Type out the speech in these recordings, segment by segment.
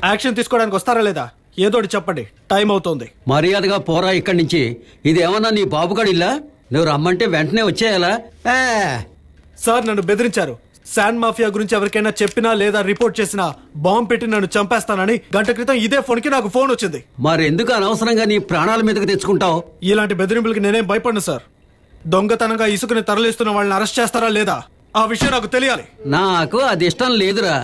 Action తీసుకోవడానికి వస్తారా లేదా? ఏదోటి చెప్పండి, టైం అవుతోంది. మర్యాదగా పోరా ఇక్కడి నుంచి. ఇది ఏమన్నా నీ బాబుగాడిల్లా? నువ్వు రమ్మంటే వెంటనే వచ్చేయాలా? సార్ నన్ను బెదిరించారు. శాండ్ మాఫియా గురించి ఎవరికైనా చెప్పినా లేదా రిపోర్ట్ చేసినా బాంబు పెట్టి నన్ను చంపేస్తానని గంట క్రితం ఇదే ఫోన్ కి నాకు ఫోన్ వచ్చింది. మరెందుకు అనవసరంగా నీ ప్రాణాల మీదకి తెచ్చుకుంటావు? ఇలాంటి బెదిరింపులకి నేనేం భయపడను సార్. దొంగతనంగా ఇసుకని తరలిస్తున్న వాళ్ళని అరెస్ట్ చేస్తారా లేదా ఆ విషయం నాకు తెలియాలి. నాకు అది ఇష్టం లేదురా.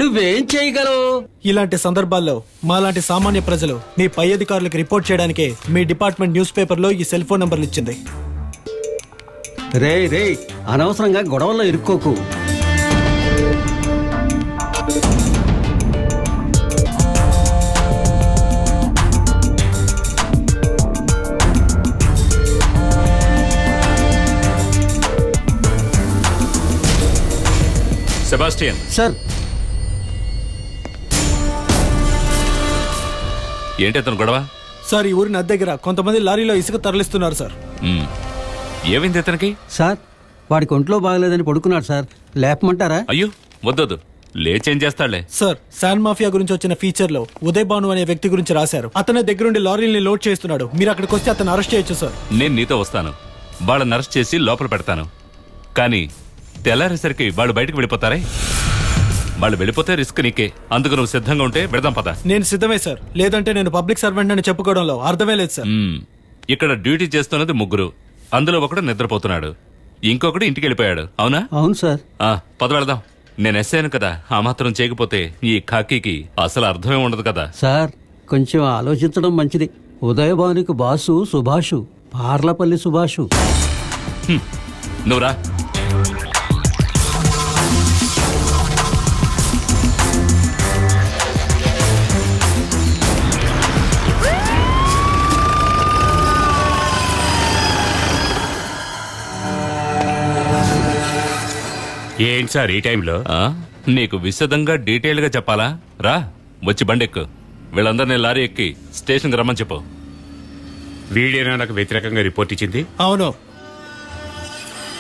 నువ్వేం చేయగలవు? ఇలాంటి సందర్భాల్లో మాలాంటి సామాన్య ప్రజలు మీ పై అధికారులకు రిపోర్ట్ చేయడానికే మీ డిపార్ట్మెంట్ న్యూస్ పేపర్లో ఈ సెల్ ఫోన్ నంబర్లు ఇచ్చింది. రే అనవసరంగా గొడవల్లో ఇరుక్కోకు. Sebastian sir. ఏంటి అతను గొడవ? సార్ ఈ ఊరి నది దగ్గర కొంతమంది లారీలో ఇసుక తరలిస్తున్నారు సార్. ఏమైంది అతనికి? సార్ వాడికి ఒంట్లో బాగలేదని పడుకున్నాడు సార్. లేపమంటారా? అయ్యో వద్దొద్దు, లేచేం చేస్తాడులే. సార్ శాండ్ మాఫియా గురించి వచ్చిన ఫీచర్ లో ఉదయ్ భాను అనే వ్యక్తి గురించి రాశారు. అతనే దగ్గరుండి లారీల్ని లోడ్ చేస్తున్నాడు. మీరు అక్కడికి వస్తే అతను అరెస్ట్ చేయొచ్చు సార్. నేను నీతో వస్తాను, వాళ్ళని అరెస్ట్ చేసి లోపల పెడతాను. కానీ తెల్లారేసరికి వాళ్ళు బయటకు వెళ్ళిపోతారే. వాళ్ళు వెళ్ళిపోతే రిస్క్ నీకే. అందుకు నువ్వు సిద్ధంగా ఉంటే పెడదాం పద. నేను సిద్ధమే సార్. లేదంటే నేను పబ్లిక్ సర్వెంట్ అని చెప్పుకోవడంలో అర్థమే లేదు సార్. ఇక్కడ డ్యూటీ చేస్తున్నది 3. అందులో ఒకడు నిద్రపోతున్నాడు, ఇంకొకడు ఇంటికి వెళ్ళిపోయాడు. అవునా? అవును సార్. పద వెళదాం. నేను ఎస్ఐను కదా, ఆ మాత్రం చేయకపోతే ఈ ఖాకీకి అసలు అర్థమే ఉండదు కదా. సార్ కొంచెం ఆలోచించడం మంచిది. ఉదయభానుకి బాసు సుభాషు, పార్లపల్లి సుభాషు. నువ్వురా. ఏంటి సార్ ఈ టైంలో? నీకు విశదంగా డీటెయిల్ గా చెప్పాలా? రా, వచ్చి బండెక్కు. వీళ్ళందరినీ లారీ ఎక్కి స్టేషన్కి రమ్మని చెప్పు. వీడేనా నాకు వ్యతిరేకంగా రిపోర్ట్ ఇచ్చింది? అవును.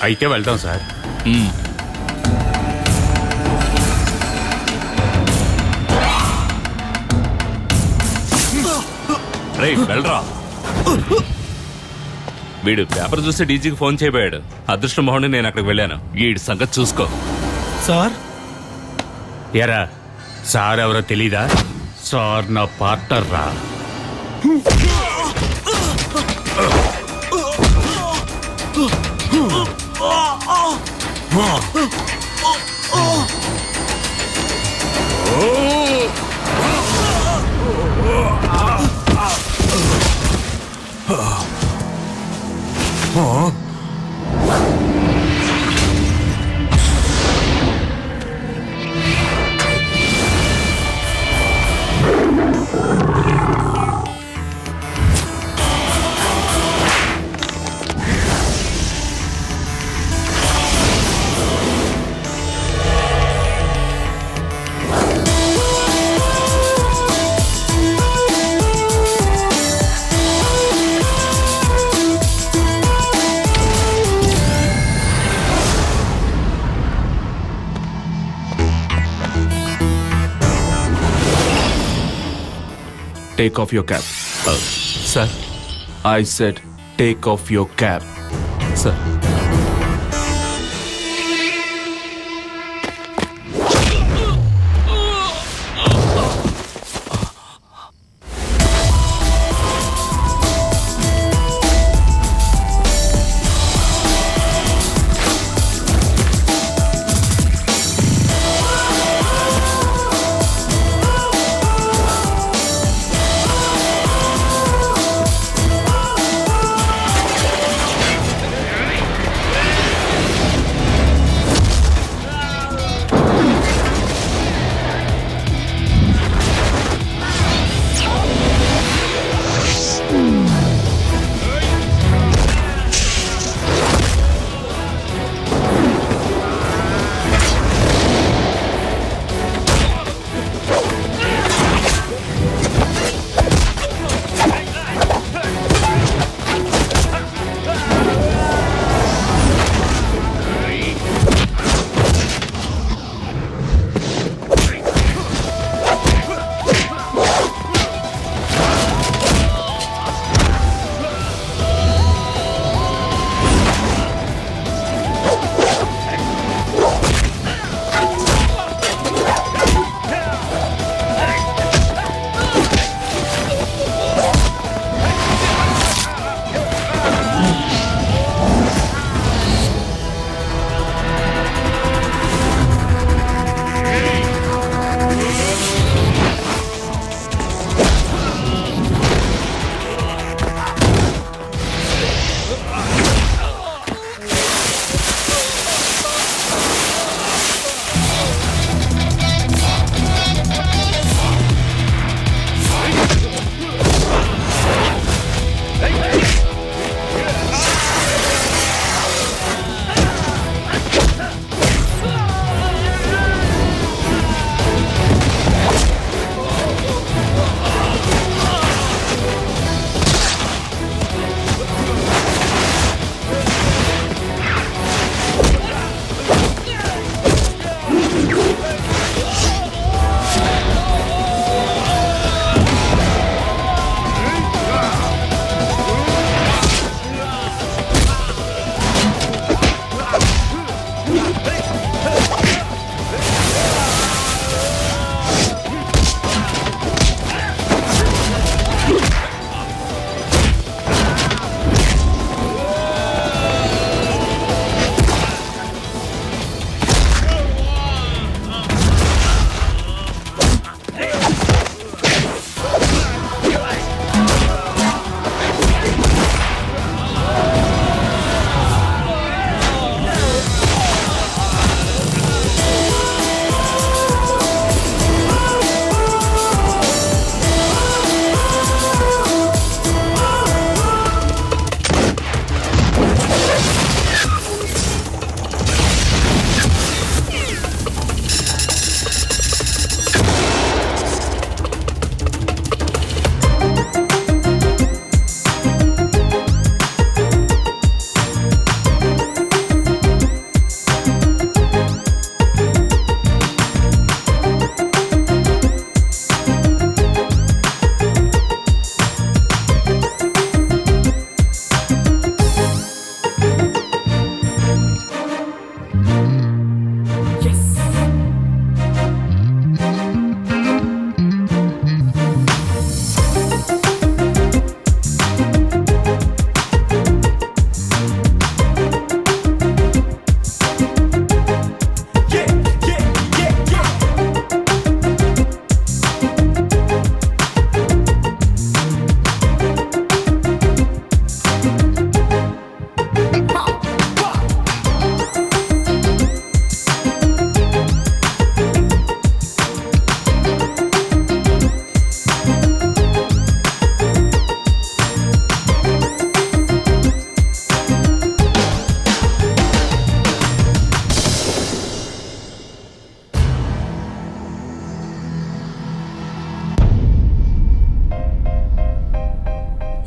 అయితే వెళ్దాం సార్. వెళ్ళరా. వీడు పేపర్ చూస్తే డీజీకి ఫోన్ చేయబోయాడు. అదృష్టం బాగుండి నేను అక్కడికి వెళ్ళాను. వీడి సంగతి చూసుకో. సార్ ఎరా సార్ ఎవరో తెలీదా? సార్ నా పార్ట్నర్ రా. Take off your cap. Sir? I said take off your cap. Sir.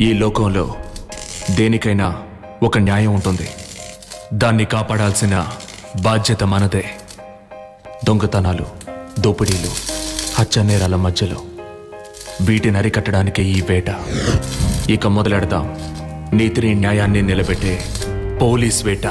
ఈ లోకంలో దేనికైనా ఒక న్యాయం ఉంటుంది. దాన్ని కాపాడాల్సిన బాధ్యత మనదే. దొంగతనాలు, దోపిడీలు, హత్యానేరాల మధ్యలో వీటిని అరికట్టడానికి ఈ వేట. ఇక మొదలెడదాం నీతిని న్యాయాన్ని నిలబెట్టే పోలీస్ వేట.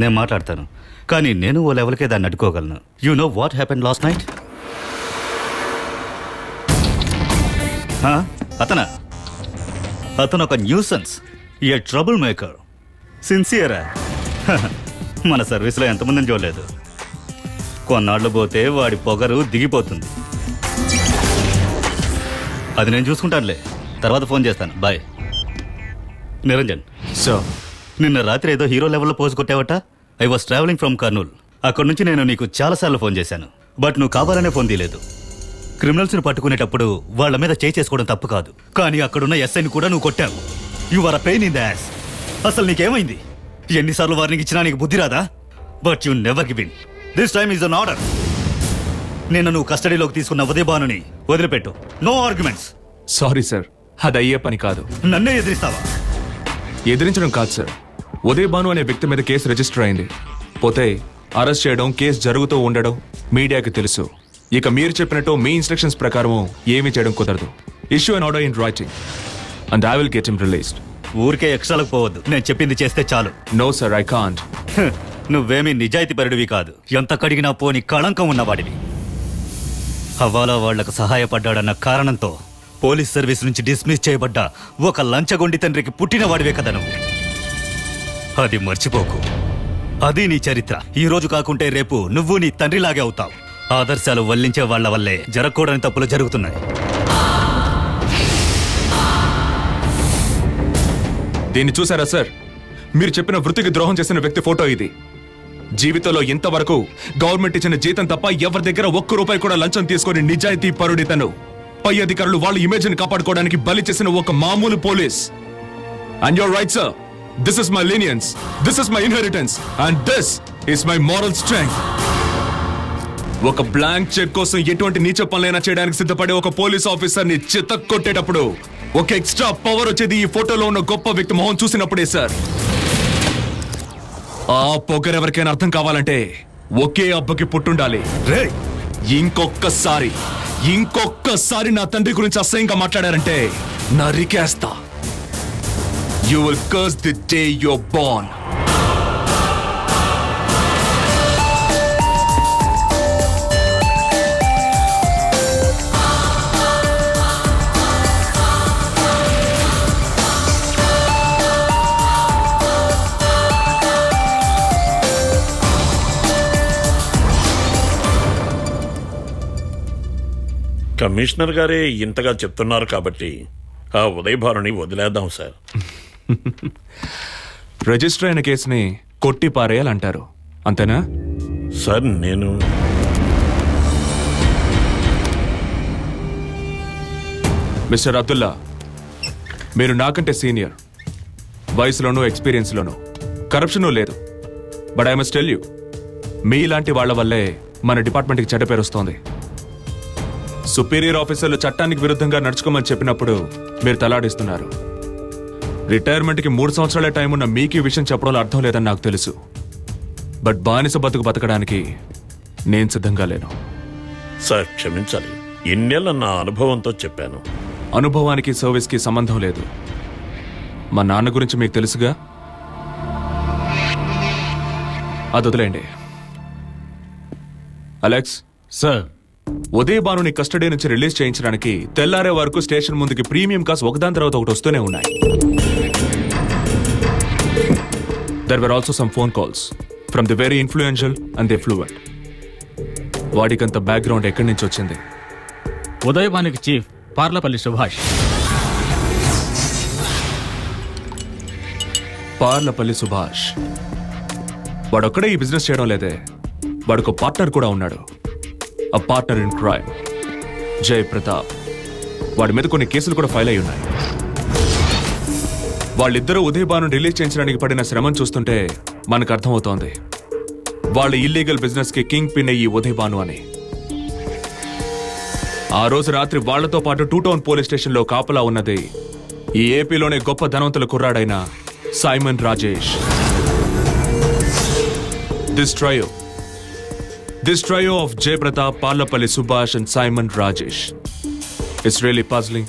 నేను మాట్లాడతాను, కానీ నేను ఓ లెవెల్కే దాన్ని అడ్డుకోగలను. You know what happen last night? అతను ఒక న్యూసెన్స్, ఏ ట్రబుల్ మేకర్. సిన్సియరా? మన సర్వీస్లో ఎంతమందిని చూడలేదు. కొన్నాళ్ళు పోతే వాడి పొగరు దిగిపోతుంది. అది నేను చూసుకుంటానులే, తర్వాత ఫోన్ చేస్తాను. బాయ్. నిరంజన్ సార్, నిన్న రాత్రి ఏదో హీరో లెవెల్లో పోజు కొట్టావట. I was travelling from Kurnool. అక్కడి నుంచి నేను నీకు చాలాసార్లు ఫోన్ చేశాను, బట్ నువ్వు కావాలనే ఫోన్ తీయలేదు. క్రిమినల్స్ని పట్టుకునేటప్పుడు వాళ్ళ మీద చేయి చేసుకోవడం తప్పు కాదు, కానీ అక్కడున్న ఎస్ఐని కూడా నువ్వు కొట్టావు. You are a pain in the ass. అసలు నీకేమైంది? ఎన్నిసార్లు వార్నింగ్ ఇచ్చినా నీకు బుద్ధి రాదా? But you never give in. This time is an order. నిన్న నువ్వు కస్టడీలోకి తీసుకున్న ఉదయభానుని వదిలిపెట్టు. No arguments. సారీ సార్, అది అయ్యే పని కాదు. నన్నే ఎదిరిస్తావా? ఎదిరించడం కాదు సార్, ఉదయభాను అనే వ్యక్తి మీద కేసు రిజిస్టర్ అయింది. పోతే అరెస్ట్ చేయడం, కేసు జరుగుతూ ఉండడం మీడియాకి తెలుసు. ఇక మీరు చెప్పినట్టు మీ ఇన్స్ట్రక్షన్స్ ప్రకారం ఏమీ చేయడం కుదరదు. Issue an order in writing and I will get him released. ఊరికే ఎక్స్ట్రాలకు పోవద్దు, నేను చెప్పింది చేస్తే చాలు. No sir, I can't. నువ్వేమీ నిజాయితీ పరుడివి కాదు, ఎంత కడిగినా పోని కళంకం ఉన్నవాడివి. హవాలా వాళ్లకు సహాయపడ్డాడన్న కారణంతో పోలీస్ సర్వీస్ నుంచి డిస్మిస్ చేయబడ్డ ఒక లంచగొండి తండ్రికి పుట్టినవాడివే కదా నువ్వు. అది మర్చిపోకు. అది నీ చరిత్ర. ఈ రోజు కాకుంటే రేపు నువ్వు నీ తండ్రిలాగే అవుతావు. ఆదర్శాలు వల్లించే వాళ్ల వల్లే జరగకూడని తప్పులు జరుగుతున్నాయి. దీన్ని చూసారా సార్? మీరు చెప్పిన వృత్తికి ద్రోహం చేసిన వ్యక్తి ఫోటో ఇది. జీవితంలో ఇంతవరకు గవర్నమెంట్ ఇచ్చిన జీతం తప్ప ఎవరి దగ్గర ఒక్క రూపాయి కూడా లంచం తీసుకొని నిజాయితీ పరుడి తను. పై అధికారులు వాళ్ళ ఇమేజ్ ని కాపాడుకోవడానికి బలి చేసిన ఒక మామూలు police. And you're right sir, this is my lenience, this is my inheritance and this is my moral strength. ఒక బ్లాంక్ చెక్ కోసం ఎటువంటి నీచ పనులైనా చేయడానికి సిద్ధపడే ఒక పోలీస్ ఆఫీసర్ ని చితక్ కొట్టేటప్పుడు ఒక ఎక్స్ట్రా పవర్ వచ్చేది ఈ ఫోటోలో ఉన్న గొప్ప వ్యక్తి మొహం చూసినప్పుడే సార్. ఆ పొగరు ఎవరికైనా అర్థం కావాలంటే ఒకే అబ్బకి పుట్టుండాలి. ఇంకొక్కసారి నా తండ్రి గురించి అసహ్యంగా మాట్లాడారంటే నరికేస్తా. You will curse the day you are born. Commissioner గారే ఇంతగా చెప్తున్నారు కాబట్టి ఆ ఉదయభానుని వదిలేద్దాం సార్. రిజిస్టర్ అయిన కేసుని కొట్టి పారేయాలంటారు, అంతేనా సార్? నేను మిస్టర్ అబ్దుల్లా, మీరు నాకంటే సీనియర్, వయసులోనూ ఎక్స్పీరియన్స్లోనూ, కరప్షను లేదు. But I must tell you, మీలాంటి వాళ్ల వల్లే మన డిపార్ట్మెంట్కి చెడ్డ పేరు వస్తోంది. సుపీరియర్ ఆఫీసర్లు చట్టానికి విరుద్ధంగా నడుచుకోమని చెప్పినప్పుడు మీరు తలాడిస్తున్నారు. రిటైర్మెంట్కి 3 సంవత్సరాలే టైం ఉన్న మీకు ఈ విషయం చెప్పడంలో అర్థం లేదని నాకు తెలుసు. బట్ బానిస బతుకు బతకడానికి నేను సిద్ధంగా లేను. సార్ క్షమించాలి, ఇన్నేళ్ళ నా అనుభవంతో చెప్పాను. అనుభవానికి సర్వీస్కి సంబంధం లేదు. మా నాన్న గురించి మీకు తెలుసుగా, అది వదిలేండి. అలెక్స్ సార్, ఉదయభానుని కస్టడీ నుంచి రిలీజ్ చేయించడానికి తెల్లారే వరకు స్టేషన్ ముందుకి ప్రీమియం కాస్ ఒకదాని తర్వాత ఒకటి వస్తూనే ఉన్నాయి. There were also some phone calls from the very influential and the fluent. వాడికంత బ్యాక్గ్రౌండ్ ఎక్కడి నుంచి వచ్చింది? ఉదయభానుకి చీఫ్ పార్లపల్లి సుభాష్. పార్లపల్లి సుభాష్. వాడొక్కడే ఈ బిజినెస్ చేయడం లేదే, వాడికి పార్ట్నర్ కూడా ఉన్నాడు. ఆ partner in crime Jay Pratap. వాడి మీద కొన్ని కేసులు కూడా ఫైల్ అయి ఉన్నాయి. వాళ్ళిద్దరూ ఉదయ్ భాను రిలీజ్ చేయించడానికి పడిన శ్రమం చూస్తుంటే మనకు అర్థమవుతోంది వాళ్ళ ఇల్లీగల్ బిజినెస్ కి కింగ్ పిన్ ఈ ఉదయ్ భాను అని. ఆ రోజు రాత్రి వాళ్లతో పాటు 2 టౌన్ పోలీస్ స్టేషన్ లో కాపలా ఉన్నది ఈ ఏపీలోనే గొప్ప ధనవంతుల కుర్రాడైన Simon Rajesh. This trio of Jay Pratap, Parlapalli Subhash and Simon Rajesh is really puzzling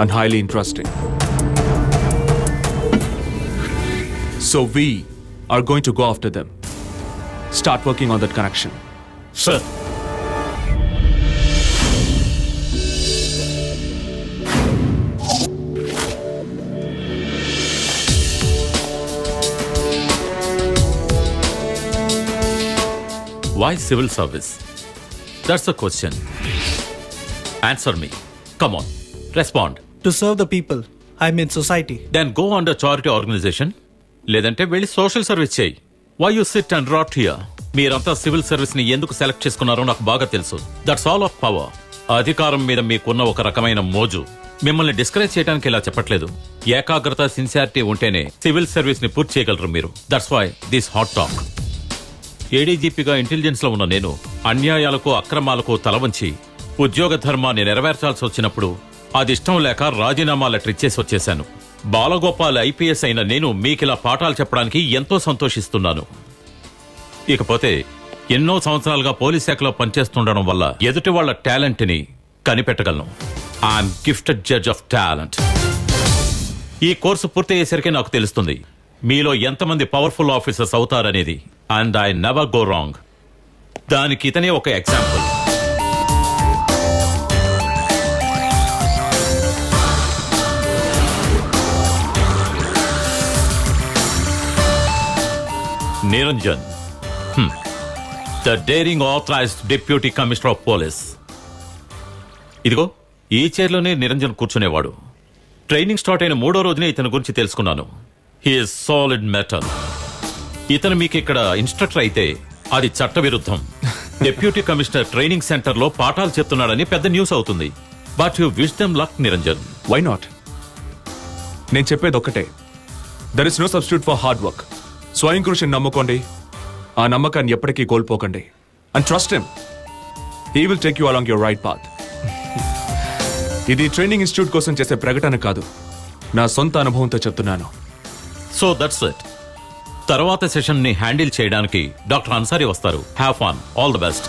and highly interesting. So we are going to go after them. Start working on that connection. Sir. Why civil service? That's the question. Answer me. Come on. Respond. To serve the people. I mean society. Then go under charity organization. లేదంటే వెళ్ళి social service చేయి. Why you sit and rot here? మీరంతా civil service ని ఎందుకు select చేసుకున్నారో నాకు బాగా తెలుసు. That's all of power. అధికారం మీద మీకున్న ఒక రకమైన మోజు. మిమ్మల్ని డిస్కరేజ్ చేయడానికి ఇలా చెప్పట్లేదు. ఏకాగ్రత, సిన్సియారిటీ ఉంటేనే సివిల్ సర్వీస్ ని పూర్తి చేయగలరు మీరు. That's why this hot talk. ఏడీజీపీగా ఇంటెలిజెన్స్ లో ఉన్న నేను అన్యాయాలకు, అక్రమాలకు తలవంచి ఉద్యోగ ధర్మాన్ని నెరవేర్చాల్సి వచ్చినప్పుడు అది ఇష్టం లేక రాజీనామా లెటర్ ఇచ్చేసి వచ్చేశాను. బాలగోపాల్ ఐపీఎస్ అయిన నేను మీకిలా పాఠాలు చెప్పడానికి ఎంతో సంతోషిస్తున్నాను. ఇకపోతే ఎన్నో సంవత్సరాలుగా పోలీస్ శాఖలో పనిచేస్తుండడం వల్ల ఎదుటి వాళ్ల టాలెంట్ ని కనిపెట్టగలను. I'm gifted judge of talent. ఈ కోర్సు పూర్తయ్యేసరికి నాకు తెలుస్తుంది మీలో ఎంతమంది పవర్ఫుల్ ఆఫీసర్స్ అవుతారనేది. And I never go wrong. దానికి ఇతనే ఒక example. Niranjan, the daring authorised deputy commissioner of police. ఇదిగో ఈ చైర్లోనే నిరంజన్ కూర్చునేవాడు. ట్రైనింగ్ స్టార్ట్ అయిన 3వ రోజునే ఇతని గురించి తెలుసుకున్నాను. He is solid metal. ఇతను మీకు ఇక్కడ ఇన్స్ట్రక్టర్ అయితే అది చట్టవిరుద్ధం. డిప్యూటీ కమిషనర్ ట్రైనింగ్ సెంటర్ లో పాఠాలు చెప్తున్నాడని పెద్ద న్యూస్ అవుతుంది. But you wish them luck Niranjan. Why not? నేను చెప్పేది ఒక్కటే, there is no substitute for hard work. స్వయం కృషిని నమ్ముకోండి, ఆ నమ్మకాన్ని ఎప్పటికీ కోల్పోకండి. And trust him, he will take you along your right path. ఇది ట్రైనింగ్ ఇన్స్టిట్యూట్ కోసం చేసే ప్రకటన కాదు, నా సొంత అనుభవంతో చెప్తున్నాను. So that's it. తర్వాత సెషన్ ని హ్యాండిల్ చేయడానికి డాక్టర్ అన్సారీ వస్తారు. Have fun. All the best.